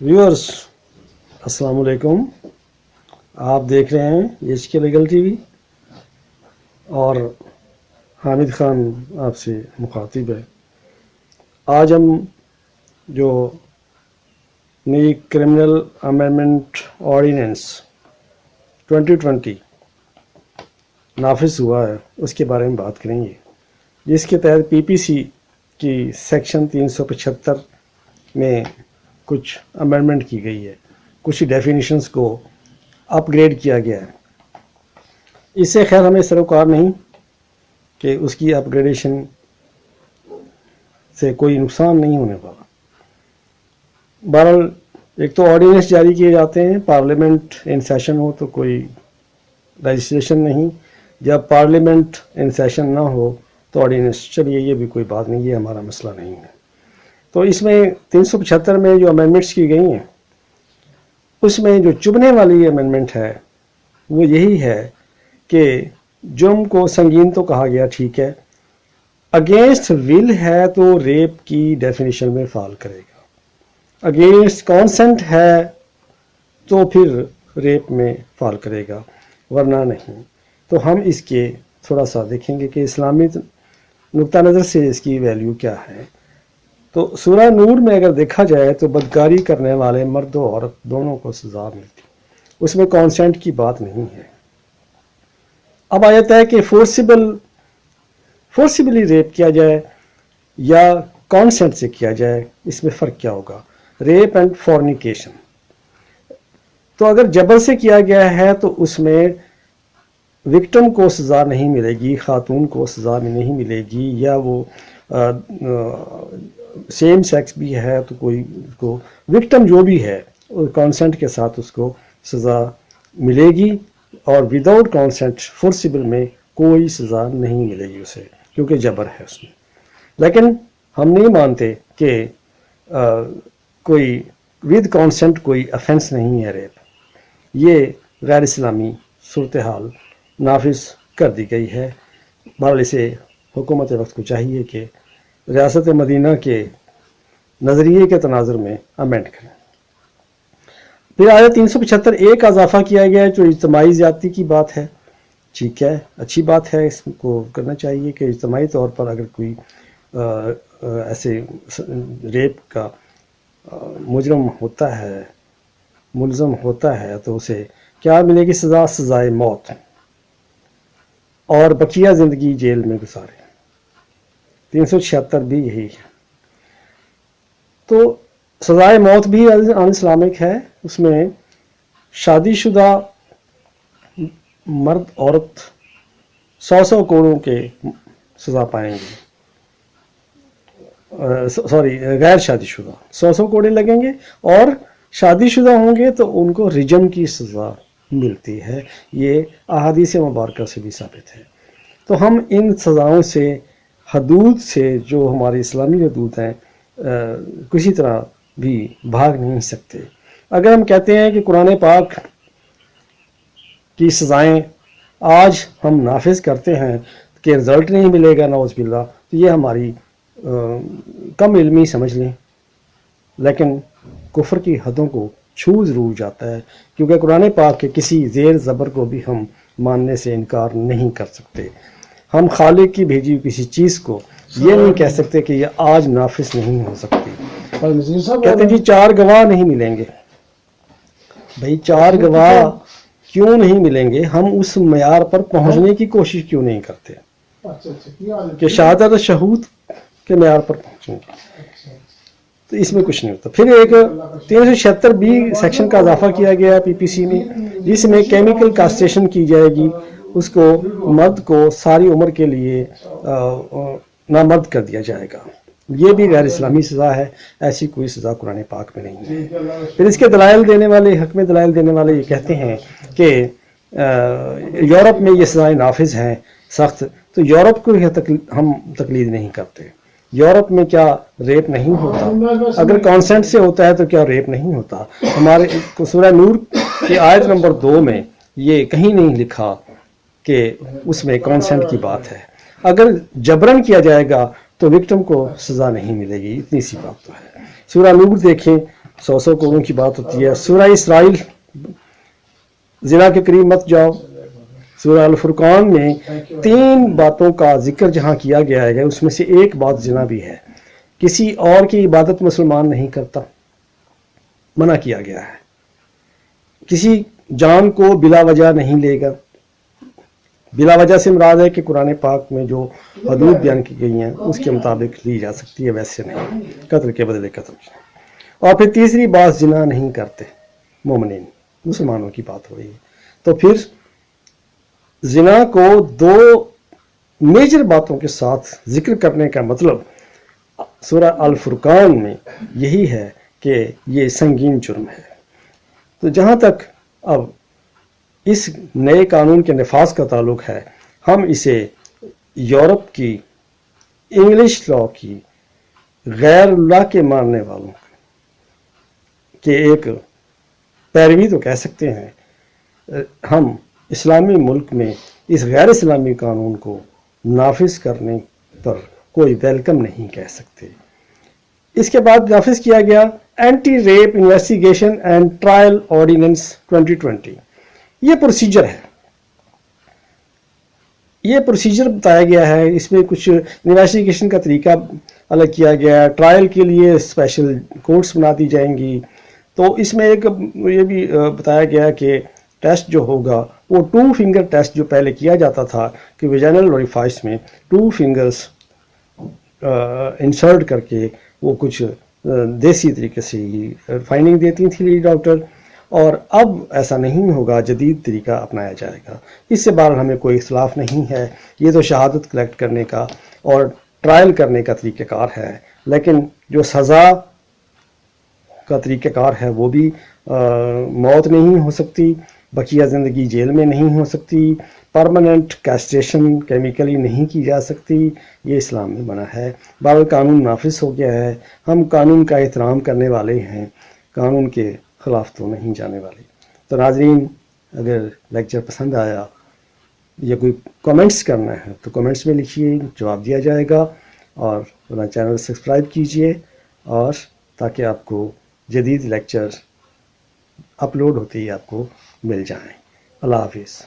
Viewers अस्सलाम वालेकुम। आप देख रहे हैं एच के लीगल टीवी और हामिद खान आपसे मुखातिब है। आज हम जो नई क्रिमिनल अमेंडमेंट ऑर्डिनेंस 2020 नाफिज हुआ है उसके बारे में बात करेंगे, जिसके तहत पीपीसी की सेक्शन 375 में कुछ अमेंडमेंट की गई है, कुछ डेफिनेशंस को अपग्रेड किया गया है। इससे खैर हमें सरोकार नहीं कि उसकी अपग्रेडेशन से कोई नुकसान नहीं होने वाला। बहरहाल एक तो ऑर्डिनेंस जारी किए जाते हैं, पार्लियामेंट इन सेशन हो तो कोई रजिस्ट्रेशन नहीं, जब पार्लियामेंट इन सेशन ना हो तो ऑर्डिनेंस चलिए, ये भी कोई बात नहीं, ये हमारा मसला नहीं है। तो इसमें 375 में जो अमेंडमेंट्स की गई हैं उसमें जो चुभने वाली अमेंडमेंट है वो यही है कि जुर्म को संगीन तो कहा गया, ठीक है, अगेंस्ट विल है तो रेप की डेफिनेशन में फॉल करेगा, अगेंस्ट कॉन्सेंट है तो फिर रेप में फॉल करेगा, वरना नहीं। तो हम इसके थोड़ा सा देखेंगे कि इस्लामी नुक्ता नज़र से इसकी वैल्यू क्या है। तो सूरह नूर में अगर देखा जाए तो बदकारी करने वाले मर्द और औरत दोनों को सजा मिलती, उसमें कॉन्सेंट की बात नहीं है। अब आयत है कि फोर्सिबली रेप किया जाए या कॉन्सेंट से किया जाए, इसमें फ़र्क क्या होगा? रेप एंड फॉर्निकेशन, तो अगर जबर से किया गया है तो उसमें विक्टिम को सज़ा नहीं मिलेगी, खातून को सज़ा नहीं मिलेगी, या वो सेम सेक्स भी है तो कोई उसको विक्टिम जो भी है कॉन्सेंट के साथ उसको सज़ा मिलेगी, और विदाउट कॉन्सेंट फोर्सिबल में कोई सज़ा नहीं मिलेगी उसे, क्योंकि जबर है उसमें। लेकिन हम नहीं मानते कि कोई विद कॉन्सेंट कोई ऑफेंस नहीं है रेप। ये गैर इस्लामी सूरत हाल नाफिज कर दी गई है। बहरहाल इसे हुकूमत वक्त को चाहिए कि रियासत मदीना के नज़रिए के तनाजुर में अमेंड करें। फिर आयत 375 का इजाफा किया गया है जो इज्तिमाई ज़्यादती की बात है, ठीक है, अच्छी बात है, इसको करना चाहिए कि इज्तिमाई तौर पर अगर कोई ऐसे रेप का मुजरम होता है, मुलज़म होता है, तो उसे क्या मिलेगी सज़ा? सज़ाए मौत, और बकिया ज़िंदगी जेल में गुजारे। 376 भी यही है। तो सज़ाए मौत भी अन इस्लामिक है, उसमें शादीशुदा मर्द औरत 100 कोड़ों के सज़ा पाएंगे, सॉरी गैर शादीशुदा 100 कोड़े लगेंगे, और शादीशुदा होंगे तो उनको रिजम की सज़ा मिलती है। ये अहादीस मुबारका से भी साबित है। तो हम इन सज़ाओं से, हदूद से, जो हमारी इस्लामी हदूद हैं, किसी तरह भी भाग नहीं सकते। अगर हम कहते हैं कि कुरान पाक की सज़ाएं आज हम नाफिज करते हैं कि रिज़ल्ट नहीं मिलेगा नौज़ बिल्लाह, तो ये हमारी कम इल्मी समझ लें, लेकिन कुफ्र की हदों को छू ज़रूर जाता है, क्योंकि कुरान पाक के किसी ज़ेर ज़बर को भी हम मानने से इनकार नहीं कर सकते। हम खालिक की भेजी हुई किसी चीज़ को ये नहीं कह सकते कि ये आज नाफिज नहीं हो सकती। कहते जी 4 गवाह नहीं मिलेंगे, भाई 4 गवाह क्यों नहीं मिलेंगे? हम उस मयार पर पहुंचने की कोशिश क्यों नहीं करते कि शहादत शहूद के मयार पर पहुंचेंगे? तो इसमें कुछ नहीं होता। फिर एक 376 बी सेक्शन का इजाफा किया गया है पीपीसी में, जिसमें केमिकल कास्ट्रेशन की जाएगी, उसको मर्द को सारी उम्र के लिए नामर्द कर दिया जाएगा। ये भी गैर इस्लामी सज़ा है, ऐसी कोई सज़ा कुरान पाक में नहीं है। फिर इसके दलाइल देने वाले, हक में दलाइल देने वाले ये कहते हैं कि यूरोप में ये सज़ाएँ नाफिज हैं सख्त, तो यूरोप को हम तकलीद नहीं करते। यूरोप में क्या रेप नहीं होता? अगर कॉन्सेंट से होता है तो क्या रेप नहीं होता? हमारे सूरह नूर की आयत नंबर 2 में ये कहीं नहीं लिखा कि उसमें कॉन्सेंट की बात है। अगर जबरन किया जाएगा तो विक्टिम को सज़ा नहीं मिलेगी, इतनी सी बात तो है। सूरह नूर देखें, 100 کوڑوں کی بات ہوتی ہے. سورہ اسرائیل زنا کے قریب مت جاؤ. سورہ الفرقان میں 3 باتوں کا ذکر جہاں کیا گیا ہے اس میں سے ایک بات زنا بھی ہے. کسی اور کی عبادت مسلمان نہیں کرتا، منع کیا گیا ہے. کسی جان کو بلا وجہ نہیں لے گا. بلا وجہ سے مراد ہے کہ قرآن پاک میں جو حدود بیان کی گئی ہیں اس کے مطابق لی جا سکتی ہے، ویسے نہیں، قتل کے بدلے قتل. اور پھر تیسری بات، زنا نہیں کرتے مومنین، مسلمانوں کی بات ہو رہی ہے. تو پھر زنا کو 2 میجر باتوں کے ساتھ ذکر کرنے کا مطلب سورہ الفرقان میں یہی ہے کہ یہ سنگین جرم ہے. تو جہاں تک اب اس نئے قانون کے نفاذ کا تعلق ہے، ہم اسے یورپ کی انگلش لا کی غیر اللہ کے ماننے والوں کے ایک پیروی تو کہہ سکتے ہیں. ہم اسلامی ملک میں اس غیر اسلامی قانون کو نافذ کرنے پر کوئی ویلکم نہیں کہہ سکتے. اس کے بعد نافذ کیا گیا anti rape investigation and trial ordinance 2020. یہ پروسیجر ہے، یہ پروسیجر بتایا گیا ہے. اس میں کچھ انویسٹیگیشن کا طریقہ الگ کیا گیا ہے. ٹرائل کے لیے اسپیشل کورٹس بنا دی جائیں گی. تو اس میں ایک یہ بھی بتایا گیا کہ ٹیسٹ جو ہوگا وہ 2 فنگر ٹیسٹ جو پہلے کیا جاتا تھا کہ ویجینل اوریفائس میں 2 فنگرز انسرٹ کر کے وہ کچھ دیسی طریقے سے ہی فائنڈنگ دیتی تھی لیڈی ڈاکٹر، اور اب ایسا نہیں ہوگا، جدید طریقہ اپنایا جائے گا. اس سے بہرحال ہمیں کوئی اختلاف نہیں ہے. یہ تو شہادت کلیکٹ کرنے کا اور ٹرائل کرنے کا طریقہ کار ہے، لیکن جو سزا کا طریقہ کار ہے وہ بھی موت نہیں ہو سکتی، بقیہ زندگی جیل میں نہیں ہو سکتی، پرماننٹ کیسٹریشن کیمیکلی نہیں کی جا سکتی. یہ اسلام میں منع ہے. بہرحال قانون نافذ ہو گیا ہے. ہم قانون کا احترام کرنے والے ہیں، قانون کے خلاف تو نہیں جانے والے. تو ناظرین، اگر لیکچر پسند آیا یا کوئی کامنٹس کرنا ہے تو کامنٹس میں لکھیے، جواب دیا جائے گا. اور اپنا چینل سبسکرائب کیجئے اور تاکہ آپ کو جدید لیکچر اپلوڈ ہوتے ہی آپ کو مل جائیں. اللہ حافظ.